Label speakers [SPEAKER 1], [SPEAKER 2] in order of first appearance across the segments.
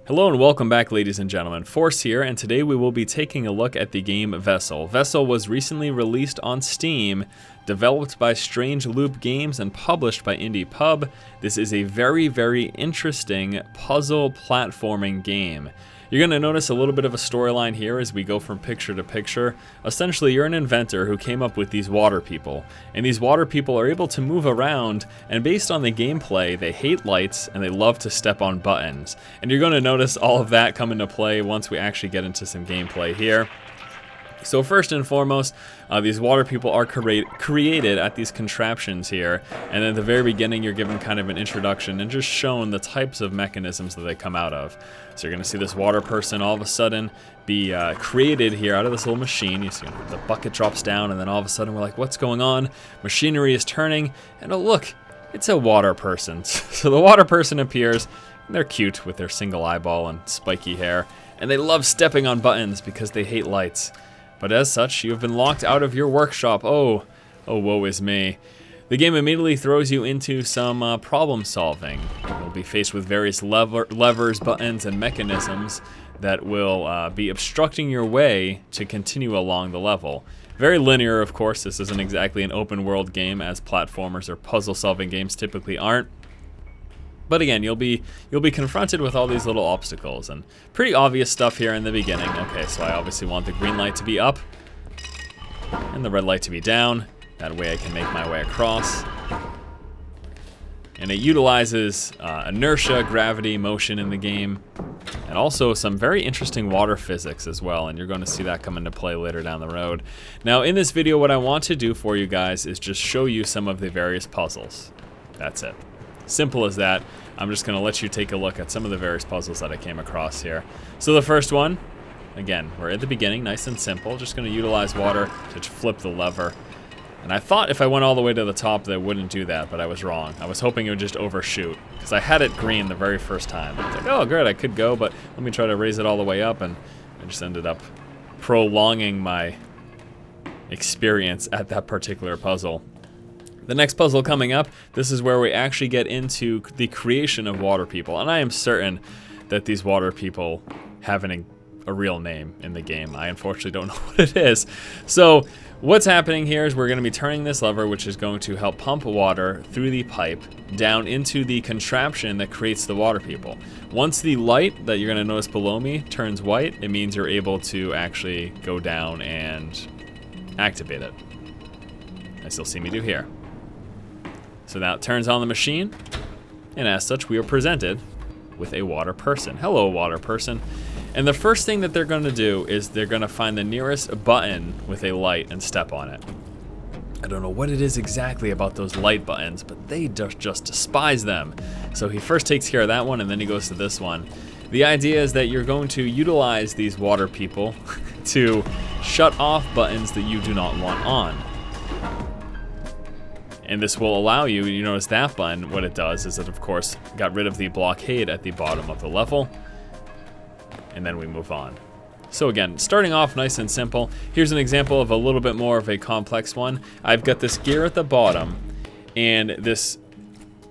[SPEAKER 1] Hello and welcome back, ladies and gentlemen. Force here, and today we will be taking a look at the game Vessel. Vessel was recently released on Steam, developed by Strange Loop Games and published by IndiePub. This is a very interesting puzzle platforming game. You're going to notice a little bit of a storyline here as we go from picture to picture. Essentially, you're an inventor who came up with these water people. And these water people are able to move around, and based on the gameplay, they hate lights and they love to step on buttons. And you're going to notice all of that come into play once we actually get into some gameplay here. So first and foremost, these water people are created at these contraptions here, and at the very beginning you're given kind of an introduction and just shown the types of mechanisms that they come out of. So you're going to see this water person all of a sudden be created here out of this little machine. You see the bucket drops down, and then all of a sudden we're like, what's going on? Machinery is turning, and oh look, it's a water person. So the water person appears, and they're cute with their single eyeball and spiky hair, and they love stepping on buttons because they hate lights. But as such, you have been locked out of your workshop. Oh, woe is me. The game immediately throws you into some problem solving. You'll be faced with various levers, buttons, and mechanisms that will be obstructing your way to continue along the level. Very linear, of course. This isn't exactly an open world game, as platformers or puzzle solving games typically aren't. But again, you'll be confronted with all these little obstacles, and pretty obvious stuff here in the beginning. Okay, so I obviously want the green light to be up and the red light to be down. That way I can make my way across. And it utilizes inertia, gravity, motion in the game, and also some very interesting water physics as well, and you're going to see that come into play later down the road. Now, in this video, what I want to do for you guys is just show you some of the various puzzles. That's it. Simple as that. I'm just going to let you take a look at some of the various puzzles that I came across here. So the first one, again, we're at the beginning, nice and simple. Just going to utilize water to flip the lever. And I thought if I went all the way to the top that it wouldn't do that, but I was wrong. I was hoping it would just overshoot, because I had it green the very first time. I was like, oh great, I could go, but let me try to raise it all the way up, and I just ended up prolonging my experience at that particular puzzle. The next puzzle coming up, this is where we actually get into the creation of water people. And I am certain that these water people have a real name in the game. I unfortunately don't know what it is. So what's happening here is we're going to be turning this lever, which is going to help pump water through the pipe down into the contraption that creates the water people. Once the light that you're going to notice below me turns white, it means you're able to actually go down and activate it. As you'll see me do here. So now it turns on the machine, and as such, we are presented with a water person. Hello, water person. And the first thing that they're going to do is they're going to find the nearest button with a light and step on it. I don't know what it is exactly about those light buttons, but they just despise them. So he first takes care of that one, and then he goes to this one. The idea is that you're going to utilize these water people to shut off buttons that you do not want on. And this will allow you notice that button, what it does is it of course got rid of the blockade at the bottom of the level. And then we move on. So again, starting off nice and simple. Here's an example of a little bit more of a complex one. I've got this gear at the bottom and this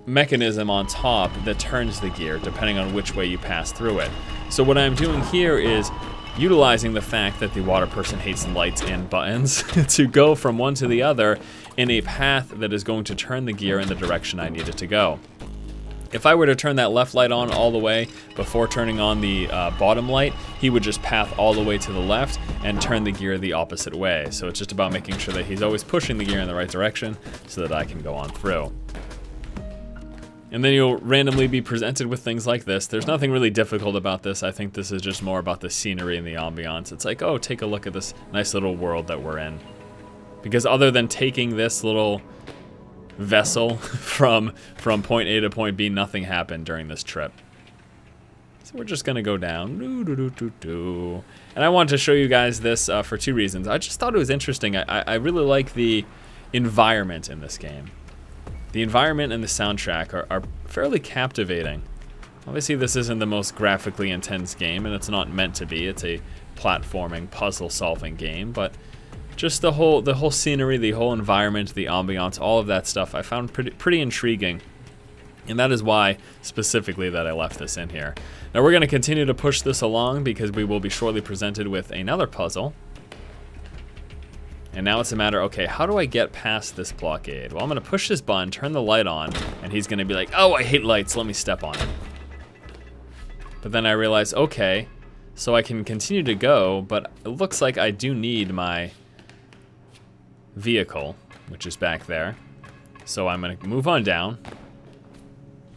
[SPEAKER 1] mechanism on top that turns the gear depending on which way you pass through it. So what I'm doing here is utilizing the fact that the water person hates lights and buttons to go from one to the other in a path that is going to turn the gear in the direction I need it to go. If I were to turn that left light on all the way before turning on the bottom light, he would just path all the way to the left and turn the gear the opposite way. So it's just about making sure that he's always pushing the gear in the right direction so that I can go on through. And then you'll randomly be presented with things like this. There's nothing really difficult about this. I think this is just more about the scenery and the ambiance. It's like, oh, take a look at this nice little world that we're in. Because other than taking this little vessel from point A to point B, nothing happened during this trip. So we're just gonna go down. And I wanted to show you guys this for two reasons. I just thought it was interesting. I really like the environment in this game. The environment and the soundtrack are fairly captivating. Obviously this isn't the most graphically intense game, and it's not meant to be. It's a platforming, puzzle solving game, but just the whole scenery, the whole environment, the ambiance, all of that stuff I found pretty intriguing. And that is why, specifically, that I left this in here. Now we're going to continue to push this along because we will be shortly presented with another puzzle. And now it's a matter, okay, how do I get past this blockade? Well, I'm going to push this button, turn the light on, and he's going to be like, oh, I hate lights, let me step on it. But then I realize, okay, so I can continue to go, but it looks like I do need my vehicle, which is back there. So I'm going to move on down.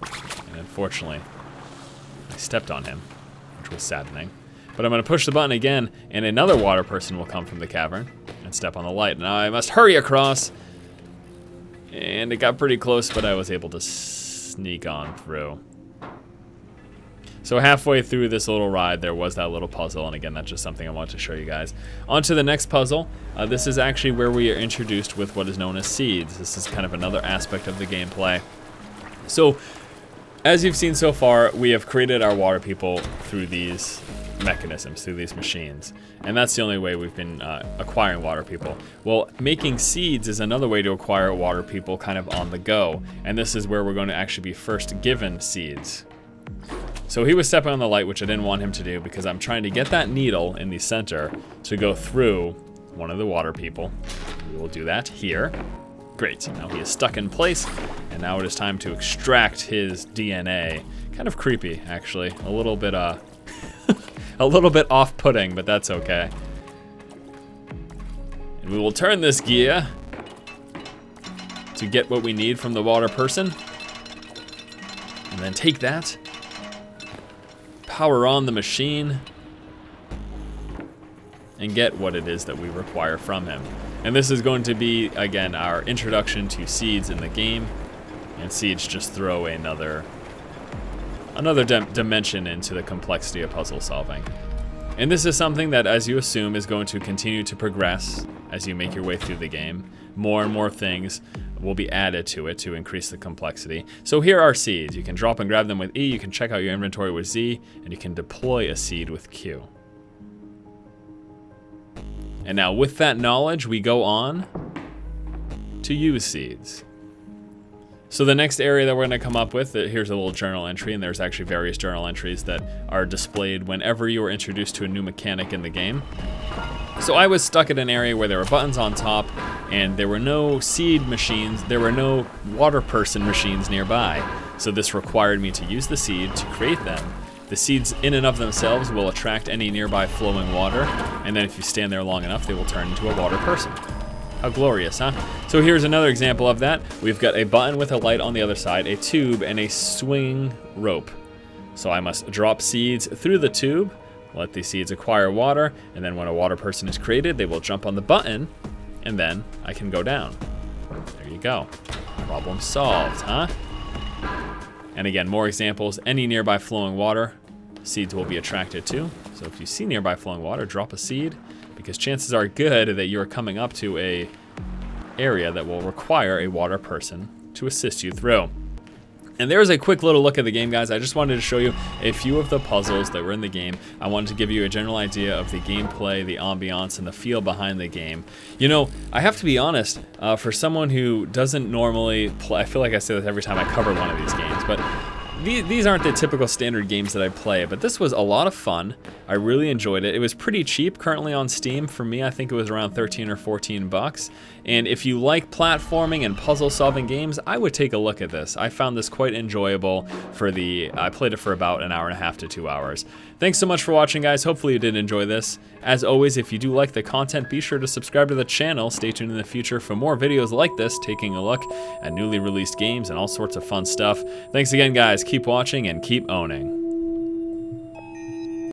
[SPEAKER 1] And unfortunately, I stepped on him, which was saddening. But I'm going to push the button again, and another water person will come from the cavern and step on the light. Now I must hurry across. And it got pretty close, but I was able to sneak on through. So halfway through this little ride, there was that little puzzle, and again, that's just something I wanted to show you guys. On to the next puzzle. This is actually where we are introduced with what is known as seeds. This is kind of another aspect of the gameplay. So, as you've seen so far, we have created our water people through these mechanisms, through these machines. And that's the only way we've been acquiring water people. Well, making seeds is another way to acquire water people kind of on the go. And this is where we're going to actually be first given seeds. So he was stepping on the light, which I didn't want him to do because I'm trying to get that needle in the center to go through one of the water people. We will do that here. Great, now he is stuck in place, and now it is time to extract his DNA. Kind of creepy, actually. A little bit, a little bit off-putting, but that's okay. And we will turn this gear to get what we need from the water person. And then take that, power on the machine, and get what it is that we require from him. And this is going to be, again, our introduction to seeds in the game. And seeds just throw another dimension into the complexity of puzzle solving. And this is something that, as you assume, is going to continue to progress as you make your way through the game. More and more things will be added to it to increase the complexity. So here are seeds. You can drop and grab them with E, you can check out your inventory with Z, and you can deploy a seed with Q. And now with that knowledge, we go on to use seeds. So the next area that we're gonna come up with, here's a little journal entry, and there's actually various journal entries that are displayed whenever you are introduced to a new mechanic in the game. So I was stuck at an area where there were buttons on top, and there were no seed machines, there were no water person machines nearby. So this required me to use the seed to create them. The seeds in and of themselves will attract any nearby flowing water, and then if you stand there long enough, they will turn into a water person. How glorious, huh? So here's another example of that. We've got a button with a light on the other side, a tube, and a swinging rope. So I must drop seeds through the tube, let these seeds acquire water, and then when a water person is created, they will jump on the button, and then I can go down. There you go. Problem solved, huh? And again, more examples. Any nearby flowing water, seeds will be attracted to. So if you see nearby flowing water, drop a seed, because chances are good that you're coming up to a area that will require a water person to assist you through. And there's a quick little look at the game, guys. I just wanted to show you a few of the puzzles that were in the game. I wanted to give you a general idea of the gameplay, the ambiance, and the feel behind the game. You know, I have to be honest, for someone who doesn't normally play, I feel like I say this every time I cover one of these games, but these aren't the typical standard games that I play, but this was a lot of fun. I really enjoyed it. It was pretty cheap currently on Steam. For me, I think it was around 13 or 14 bucks. And if you like platforming and puzzle solving games, I would take a look at this. I found this quite enjoyable I played it for about an hour and a half to 2 hours. Thanks so much for watching, guys. Hopefully you did enjoy this. As always, if you do like the content, be sure to subscribe to the channel. Stay tuned in the future for more videos like this, taking a look at newly released games and all sorts of fun stuff. Thanks again, guys. Keep watching and keep owning.